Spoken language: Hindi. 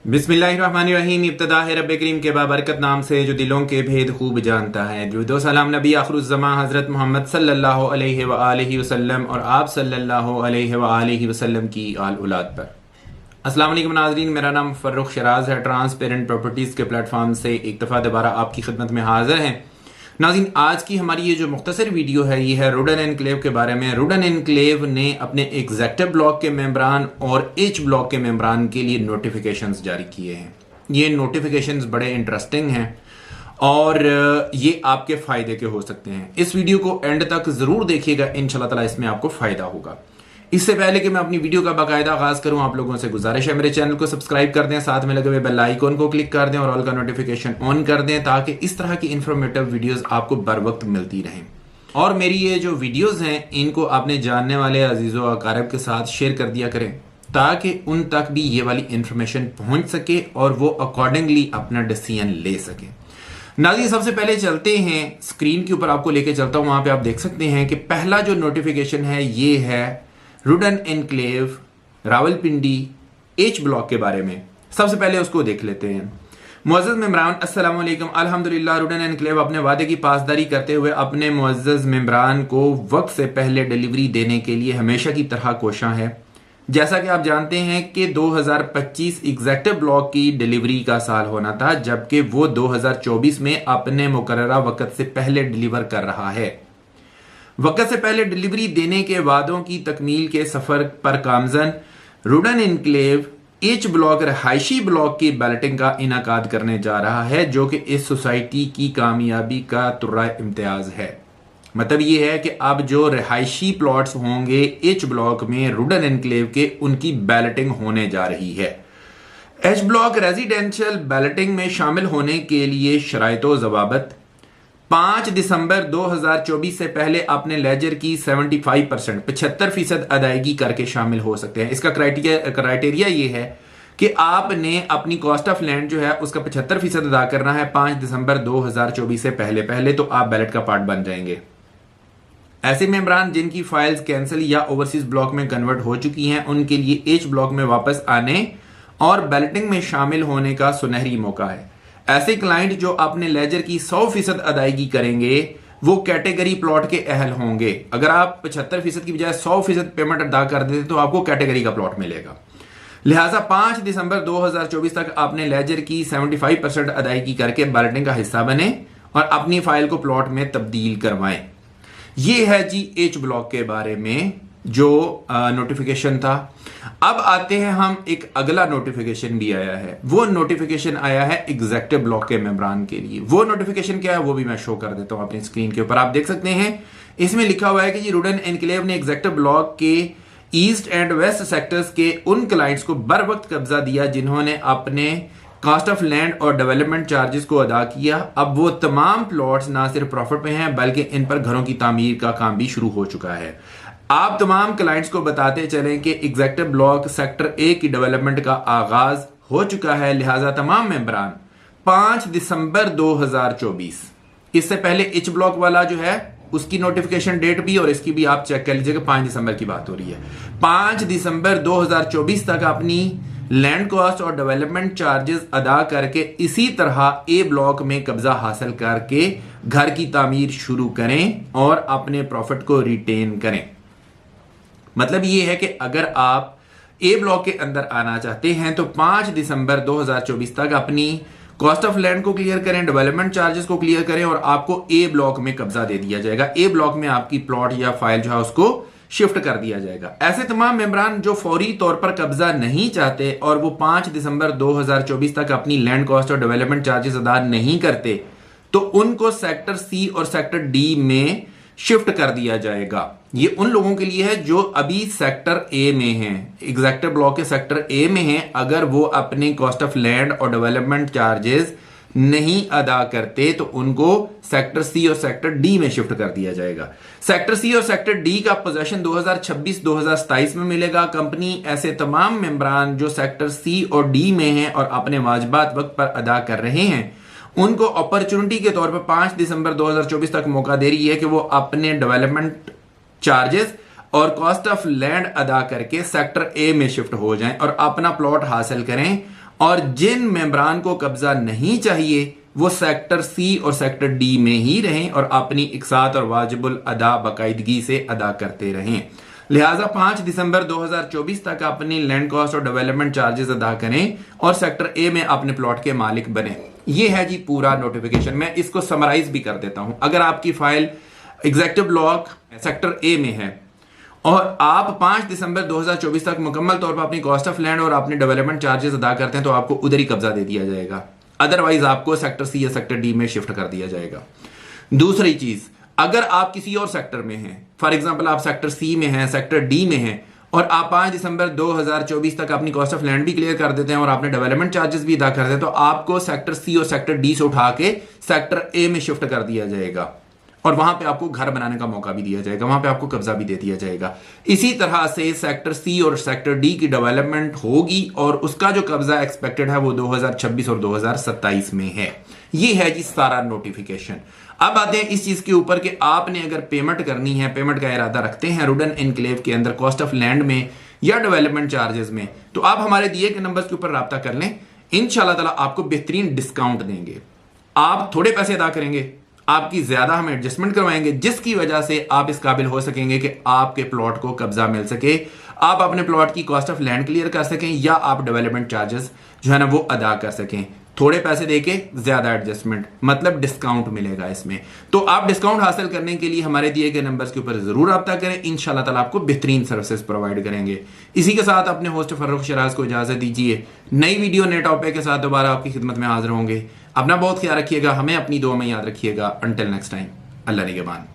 बिस्मिल्लाहिर्रहमानिर्रहीम। इब्तिदा है रब्बे करीम के बाबरकत नाम से जो दिलों के भेद खूब जानता है। दुरूद व सलाम नबी आखिरुज़्ज़मा हज़रत मोहम्मद सल्लल्लाहु अलैहि व आलिहि वसल्लम और आप सल्लल्लाहु अलैहि व आलिहि वसल्लम की आल औलाद पर। अस्सलाम वालेकुम नाज़रीन, मेरा नाम फ़र्रुख शराज है। ट्रांसपेरेंट प्रॉपर्टीज़ के प्लेटफॉर्म से एक दफ़ा दोबारा आपकी खिदमत में हाज़िर हैं। नाज़रीन, आज की हमारी ये जो मुख्तसर वीडियो है ये है रुडन एनक्लेव के बारे में। रुडन एनक्लेव ने अपने एग्जेक्टिव ब्लॉक के मेंबरान और एच ब्लॉक के मेंबरान के लिए नोटिफिकेशंस जारी किए हैं। ये नोटिफिकेशंस बड़े इंटरेस्टिंग हैं और ये आपके फ़ायदे के हो सकते हैं। इस वीडियो को एंड तक ज़रूर देखिएगा, इंशाल्लाह ताला इसमें आपको फ़ायदा होगा। इससे पहले कि मैं अपनी वीडियो का बाकायदा आगाज़ करूं, आप लोगों से गुजारिश है मेरे चैनल को सब्सक्राइब कर दें, साथ में लगे हुए बेल आइकन को क्लिक कर दें और ऑल का नोटिफिकेशन ऑन कर दें ताकि इस तरह की इंफॉर्मेटिव वीडियोस आपको बर वक्त मिलती रहें। और मेरी ये जो वीडियोस हैं इनको आपने जानने वाले अजीज़ों अकारब के साथ शेयर कर दिया करें ताकि उन तक भी ये वाली इंफॉर्मेशन पहुंच सके और वो अकॉर्डिंगली अपना डिसीजन ले सके। नाज़रीन, सबसे पहले चलते हैं स्क्रीन के ऊपर, आपको लेके चलता हूं। वहां पे आप देख सकते हैं कि पहला जो नोटिफिकेशन है ये है रुडन एनक्लेव रावलपिंडी एच ब्लॉक के बारे में। सबसे पहले उसको देख लेते हैं। मुअज़्ज़ज़ मेंबरान, अस्सलाम वालेकुम। अल्हम्दुलिल्लाह, रुडन एनक्लेव अपने वादे की पासदारी करते हुए अपने मुअज़्ज़ज़ मेंबरान को वक्त से पहले डिलीवरी देने के लिए हमेशा की तरह कोशां है। जैसा कि आप जानते हैं कि 2025 एग्जेक्टिव ब्लॉक की डिलीवरी का साल होना था, जबकि वो 2024 में अपने मुकर्ररा वक्त से पहले डिलीवर कर रहा है। वक्त से पहले डिलीवरी देने के वादों की तकमील के सफर पर कामजन रुडन एनक्लेव एच ब्लॉक रहायशी ब्लॉक की बैलेटिंग का इनाकाद करने जा रहा है, जो कि इस सोसाइटी की कामयाबी का तुर्रा इम्तियाज है। मतलब ये है कि अब जो रहायशी प्लॉट्स होंगे एच ब्लॉक में रुडन एनक्लेव के, उनकी बैलेटिंग होने जा रही है। एच ब्लॉक रेजिडेंशियल बैलेटिंग में शामिल होने के लिए शराइतो जवाबत 5 दिसंबर 2024 से अपने अपने लेजर की 75% अदायगी करके शामिल हो सकते हैं। इसका क्राइटेरिया ये है कि आपने अपनी कॉस्ट ऑफ लैंड जो है उसका 75% अदा करना है 5 दिसंबर 2024 से पहले तो आप बैलेट का पार्ट बन जाएंगे। ऐसे मेंबरान जिनकी फाइल्स कैंसिल या ओवरसीज ब्लॉक में कन्वर्ट हो चुकी हैं, उनके लिए एच ब्लॉक में वापस आने और बैलेटिंग में शामिल होने का सुनहरी मौका है। ऐसे क्लाइंट जो अपने लेजर की 100% अदायगी करेंगे वो कैटेगरी प्लॉट के अहल होंगे। अगर आप 75% की बजाय 100% पेमेंट अदा कर देते तो आपको कैटेगरी का प्लॉट मिलेगा। लिहाजा 5 दिसंबर 2024 तक अपने लेजर की 75% अदायगी करके बैलेटिंग का हिस्सा बने और अपनी फाइल को प्लॉट में तब्दील करवाएं। ये है जी एच ब्लॉक के बारे में जो नोटिफिकेशन था। अब आते हैं हम, एक अगला नोटिफिकेशन भी आया है। वो नोटिफिकेशन आया है एग्जेक्टिव ब्लॉक के मेंबरान के लिए। वो नोटिफिकेशन क्या है वो भी मैं शो कर देता हूं अपनी स्क्रीन के ऊपर। आप देख सकते हैं इसमें लिखा हुआ है कि जी रुडन एनक्लेव ने एग्जेक्टिव ब्लॉक के ईस्ट एंड वेस्ट सेक्टर्स के उन क्लाइंट्स को बर वक्त कब्जा दिया जिन्होंने अपने कॉस्ट ऑफ लैंड और डेवलपमेंट चार्जेस को अदा किया। अब वो तमाम प्लॉट्स ना सिर्फ प्रॉफिट में हैं बल्कि इन पर घरों की तामीर का काम भी शुरू हो चुका है। आप तमाम क्लाइंट्स को बताते चलें कि एग्जेक्टिव ब्लॉक सेक्टर ए की डेवलपमेंट का आगाज हो चुका है। लिहाजा तमाम मेंबरान 5 दिसंबर 2024, इससे पहले एच ब्लॉक वाला जो है उसकी नोटिफिकेशन डेट भी और इसकी भी आप चेक कर लीजिएगा। 5 दिसंबर की बात हो रही है। 5 दिसंबर 2024 तक अपनी लैंड कॉस्ट और डेवलपमेंट चार्जेस अदा करके इसी तरह ए ब्लॉक में कब्जा हासिल करके घर की तामीर शुरू करें और अपने प्रॉफिट को रिटेन करें। मतलब ये है कि अगर आप ए ब्लॉक के अंदर आना चाहते हैं तो 5 दिसंबर 2024 तक अपनी कॉस्ट ऑफ लैंड को क्लियर करें, डेवलपमेंट चार्जेस को क्लियर करें और आपको ए ब्लॉक में कब्जा दे दिया जाएगा। ए ब्लॉक में आपकी प्लॉट या फाइल जो है उसको शिफ्ट कर दिया जाएगा। ऐसे तमाम मेंबरान जो फौरी तौर पर कब्जा नहीं चाहते और वो 5 दिसंबर 2024 तक अपनी लैंड कॉस्ट और डेवलपमेंट चार्जेस अदा नहीं करते तो उनको सेक्टर सी और सेक्टर डी में शिफ्ट कर दिया जाएगा। ये उन लोगों के लिए है जो अभी सेक्टर ए में हैं, एग्जेक्टिव ब्लॉक के सेक्टर ए में हैं। अगर वो अपने कॉस्ट ऑफ लैंड और डेवलपमेंट चार्जेस नहीं अदा करते तो उनको सेक्टर सी और सेक्टर डी में शिफ्ट कर दिया जाएगा। सेक्टर सी और सेक्टर डी का पोजीशन 2026-2027 में मिलेगा। कंपनी ऐसे तमाम मेंबरान जो सेक्टर सी और डी में हैं और अपने वाजिबात वक्त पर अदा कर रहे हैं उनको अपॉर्चुनिटी के तौर पर 5 दिसंबर 2024 तक मौका दे रही है कि वो अपने डेवलपमेंट चार्जेस और कॉस्ट ऑफ लैंड अदा करके सेक्टर ए में शिफ्ट हो जाएं और अपना प्लॉट हासिल करें और जिन मेंबरान को कब्जा नहीं चाहिए वो सेक्टर सी और सेक्टर डी में ही रहें और अपनी इकसात और वाजिबुल अदा बाकायदगी से अदा करते रहें। लिहाजा 5 दिसंबर 2024 तक अपनी लैंड कॉस्ट और डेवलपमेंट चार्जेस अदा करें और सेक्टर ए में अपने प्लॉट के मालिक बने। ये है जी पूरा नोटिफिकेशन। मैं इसको समराइज भी कर देता हूं। अगर आपकी file executive block sector A में है और आप 5 दिसंबर 2024 तक मुकम्मल तौर पर अपनी कॉस्ट ऑफ लैंड और अपने डेवलपमेंट चार्जेस अदा करते हैं तो आपको उधर ही कब्जा दे दिया जाएगा, अदरवाइज आपको सेक्टर सी या सेक्टर डी में शिफ्ट कर दिया जाएगा। दूसरी चीज, अगर आप किसी और सेक्टर में हैं, फॉर एग्जांपल आप सेक्टर सी में हैं, सेक्टर डी में हैं और आप 5 दिसंबर 2024 तक अपनी कॉस्ट ऑफ लैंड भी क्लियर कर देते हैं और आपने डेवलपमेंट चार्जेस भी अदा करते हैं तो आपको सेक्टर सी और सेक्टर डी से उठा के सेक्टर ए में शिफ्ट कर दिया जाएगा और वहां पे आपको घर बनाने का मौका भी दिया जाएगा, वहां पे आपको कब्जा भी दे दिया जाएगा। इसी तरह से सेक्टर सी और सेक्टर डी की डेवलपमेंट होगी और उसका जो कब्जा एक्सपेक्टेड है वो 2026 और 2027 में है। ये है जी सारा नोटिफिकेशन। अब आते हैं इस चीज के ऊपर कि आपने अगर पेमेंट करनी है, पेमेंट का इरादा रखते हैं रुडन एनक्लेव के अंदर कॉस्ट ऑफ लैंड में या डेवलपमेंट चार्जेस में, तो आप हमारे दिए गए नंबर्स के ऊपर राब्ता कर लें। इंशाल्लाह ताला आपको बेहतरीन डिस्काउंट देंगे। आप थोड़े पैसे अदा करेंगे, आपकी ज्यादा हम एडजस्टमेंट करवाएंगे जिसकी वजह से आप इस काबिल हो सकेंगे कि आपके प्लॉट को कब्जा मिल सके, आप अपने प्लॉट की कॉस्ट ऑफ लैंड क्लियर कर सकें या आप डेवलपमेंट चार्जेस जो है ना वो अदा कर सकें। थोड़े पैसे देके ज्यादा एडजस्टमेंट, मतलब डिस्काउंट मिलेगा इसमें। तो आप डिस्काउंट हासिल करने के लिए हमारे दिए गए नंबर्स के ऊपर जरूर रब्ता करें। इंशाल्लाह ताला आपको बेहतरीन सर्विसेज प्रोवाइड करेंगे। इसी के साथ अपने होस्ट फर्रुख शराज को इजाजत दीजिए। नई वीडियो नए टॉपिक के साथ दोबारा आपकी खिदमत में हाजिर होंगे। अपना बहुत ख्याल रखिएगा, हमें अपनी दुआ में याद रखिएगा। अंटिल नेक्स्ट टाइम, अल्लाह निगहबान।